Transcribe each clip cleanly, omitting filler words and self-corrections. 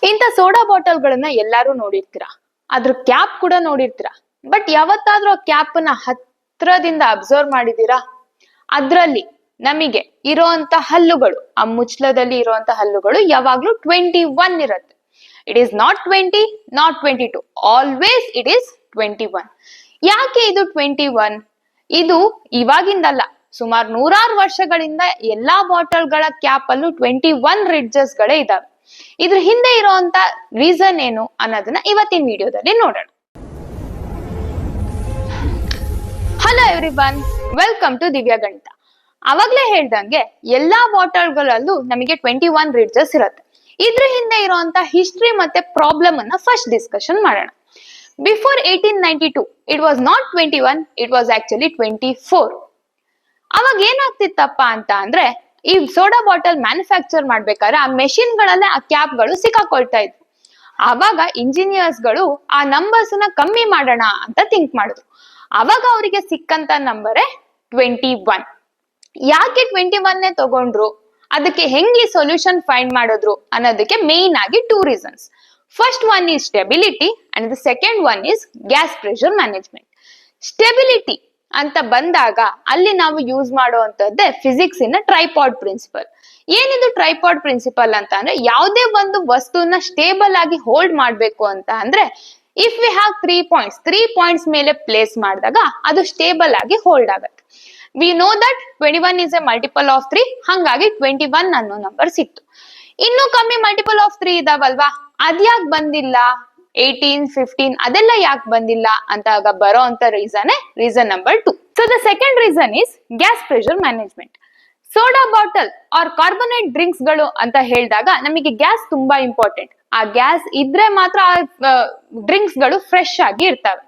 ಇಂಥ ಸೋಡಾ ಬಾಟಲ್ಗಳನ್ನ ಎಲ್ಲಾರು ನೋಡಿರ್ತೀರಾ, ಅದ್ರ ಕ್ಯಾಪ್ ಕೂಡ ನೋಡಿರ್ತೀರಾ. ಬಟ್ ಯಾವತ್ತಾದ್ರೂ ಆ ಕ್ಯಾಪ್ ನ ಹತ್ರದಿಂದ ಅಬ್ಸರ್ವ್ ಮಾಡಿದೀರಾ? ಅದ್ರಲ್ಲಿ ನಮಗೆ ಇರೋಂತ ಹಲ್ಲುಗಳು, ಆ ಮುಚ್ಚಳದಲ್ಲಿ ಇರುವಂತ ಹಲ್ಲುಗಳು ಯಾವಾಗ್ಲೂ 21 ಇರುತ್ತೆ. It is not 20, not 22, always it is 21. ಯಾಕೆ ಇದು 21? ಇದು ಇವಾಗಿಂದಲ್ಲ, ಸುಮಾರು 100 ವರ್ಷಗಳಿಂದ ಎಲ್ಲಾ ಬಾಟಲ್ಗಳ ಕ್ಯಾಪ್ ಅಲ್ಲೂ 21 ರಿಡ್ಜಸ್ ಗಳೇ ಇದಾವೆ. ಇದ್ರ ಹಿಂದೆ ಇರುವಂತ ರೀಸನ್ ಏನು ಅನ್ನೋದನ್ನ ಇವತ್ತಿನ ವಿಡಿಯೋದಲ್ಲಿ ನೋಡೋಣ. ಹಲೋ ಎವ್ರಿವನ್, ವೆಲ್ಕಮ್ ಟು ದಿವ್ಯ ಗಣಿತ. ಅವಾಗ್ಲೇ ಹೇಳ್ದಂಗೆ ಎಲ್ಲಾ ಬಾಟಲ್ಗಳಲ್ಲೂ ನಮಗೆ 21 ರಿಡ್ಜಸ್ ಇರುತ್ತೆ. ಇದ್ರ ಹಿಂದೆ ಇರುವಂತ ಹಿಸ್ಟ್ರಿ ಮತ್ತೆ ಪ್ರಾಬ್ಲಮ್ ಅನ್ನ ಫಸ್ಟ್ ಡಿಸ್ಕಷನ್ ಮಾಡೋಣ. Before 1892 it was not 21, it was actually 24. ಅವಾಗ ಏನಾಗ್ತಿತ್ತಪ್ಪ ಅಂತ ಅಂದ್ರೆ, ಈ ಸೋಡಾ ಬಾಟಲ್ ಮ್ಯಾನುಫ್ಯಾಕ್ಚರ್ ಮಾಡ್ಬೇಕಾದ್ರೆ ಆ ಮೆಷಿನ್ ಗಳಲ್ಲೇ ಆ ಕ್ಯಾಪ್ ಗಳು ಸಿಕ್ಕಾಕೊಳ್ತಾ ಇದ್ವು. ಆವಾಗ ಇಂಜಿನಿಯರ್ಸ್ ಗಳು ಆ ನಂಬರ್ಸ್ ನ ಕಮ್ಮಿ ಮಾಡೋಣ ಅಂತ ಥಿಂಕ್ ಮಾಡಿದ್ರು. ಅವಾಗ ಅವರಿಗೆ ಸಿಕ್ಕಂತ ನಂಬರೇ 21. ಯಾಕೆ 21 ತಗೊಂಡ್ರು, ಅದಕ್ಕೆ ಹೆಂಗೆ ಸೊಲ್ಯೂಷನ್ ಫೈಂಡ್ ಮಾಡಿದ್ರು ಅನ್ನೋದಕ್ಕೆ ಮೇನ್ ಆಗಿ 2 reasons. First one is stability and the second one is gas pressure management. Stability ಅಂತ ಬಂದಾಗ ಅಲ್ಲಿ ನಾವು ಯೂಸ್ ಮಾಡುವಂತದ್ದೇ ಫಿಸಿಕ್ಸ್ ಇನ್ ಟ್ರೈಪಾಡ್ ಪ್ರಿನ್ಸಿಪಲ್. ಏನಿದು ಟ್ರೈಪಾಡ್ ಪ್ರಿನ್ಸಿಪಲ್ ಅಂತ ಅಂದ್ರೆ, ಯಾವುದೇ ಒಂದು ವಸ್ತುನ ಸ್ಟೇಬಲ್ ಆಗಿ ಹೋಲ್ಡ್ ಮಾಡ್ಬೇಕು ಅಂತ ಅಂದ್ರೆ, ಇಫ್ ವಿ ಹ್ಯಾವ್ 3 ಪಾಯಿಂಟ್ಸ್ ಮೇಲೆ ಪ್ಲೇಸ್ ಮಾಡಿದಾಗ ಅದು ಸ್ಟೇಬಲ್ ಆಗಿ ಹೋಲ್ಡ್ ಆಗುತ್ತೆ. We know that 21 is a multiple of 3, ಹಂಗಾಗಿ 21 ಅನ್ನೋ ನಂಬರ್ ಸಿಕ್ತು. ಇನ್ನು ಕಮ್ಮಿ ಮಲ್ಟಿಪಲ್ ಆಫ್ 3 ಇದಾವಲ್ವಾ, ಅದ್ಯಾಕ್ ಬಂದಿಲ್ಲ? 18, 15 ಅದೆಲ್ಲ ಯಾಕೆ ಬಂದಿಲ್ಲ ಅಂತ ಬರೋ ಅಂತ reason number 2. So the second reason is gas pressure management. Soda bottle or carbonate drinks ಗಳು ಅಂತ ಹೇಳಿದಾಗ ನಮಗೆ ಗ್ಯಾಸ್ ತುಂಬಾ ಇಂಪಾರ್ಟೆಂಟ್. ಆ ಗ್ಯಾಸ್ ಇದ್ರೆ ಮಾತ್ರ ಆ ಡ್ರಿಂಕ್ಸ್ ಗಳು ಫ್ರೆಶ್ ಆಗಿ ಇರ್ತವೆ.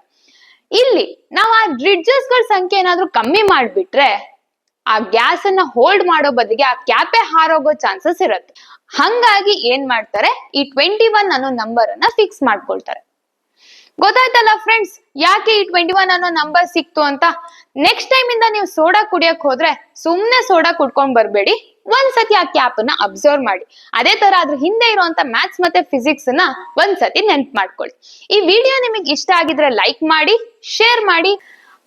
ಇಲ್ಲಿ ನಾವು ಆ ರಿಡ್ಜಸ್ ಗಳ ಸಂಖ್ಯೆ ಏನಾದ್ರೂ ಕಮ್ಮಿ ಮಾಡ್ಬಿಟ್ರೆ ಆ ಗ್ಯಾಸ್ ಅನ್ನ ಹೋಲ್ಡ್ ಮಾಡೋ ಬದಲಿಗೆ ಆ ಕ್ಯಾಪೆ ಹಾರೋಗೋ ಚಾನ್ಸಸ್ ಇರುತ್ತೆ. ಹಂಗಾಗಿ ಏನ್ ಮಾಡ್ತಾರೆ, ಈ 21 ಅನ್ನೋ ನಂಬರ್ ಅನ್ನ ಫಿಕ್ಸ್ ಮಾಡ್ಕೊಳ್ತಾರೆ. ಗೊತ್ತಾಯ್ತಲ್ಲ ಫ್ರೆಂಡ್ಸ್, ಯಾಕೆ ಈ 21 ಅನ್ನೋ ನಂಬರ್ ಸಿಕ್ತು ಅಂತ. ನೆಕ್ಸ್ಟ್ ಟೈಮ್ ಇಂದ ನೀವು ಸೋಡಾ ಕುಡಿಯಕ್ ಹೋದ್ರೆ ಸುಮ್ನೆ ಸೋಡಾ ಕುಡ್ಕೊಂಡ್ ಬರ್ಬೇಡಿ, ಒಂದ್ಸತಿ ಆ ಕ್ಯಾಪ್ ಅನ್ನ ಅಬ್ಸರ್ವ್ ಮಾಡಿ. ಅದೇ ತರ ಅದ್ರ ಹಿಂದೆ ಇರುವಂತ ಮ್ಯಾಥ್ಸ್ ಮತ್ತೆ ಫಿಸಿಕ್ಸ್ ನ ಒಂದ್ಸತಿ ನೆನ್ಪು ಮಾಡ್ಕೊಳ್ಳಿ. ಈ ವಿಡಿಯೋ ನಿಮಗೆ ಇಷ್ಟ ಆಗಿದ್ರೆ ಲೈಕ್ ಮಾಡಿ, ಶೇರ್ ಮಾಡಿ.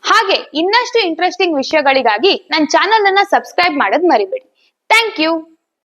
ಹಾಗೆ ಇನ್ನಷ್ಟು ಇಂಟ್ರೆಸ್ಟಿಂಗ್ ವಿಷಯಗಳಿಗಾಗಿ ನನ್ನ ಚಾನೆಲ್ ಅನ್ನ ಸಬ್ಸ್ಕ್ರೈಬ್ ಮಾಡೋದ್ ಮರಿಬೇಡಿ. Thank you.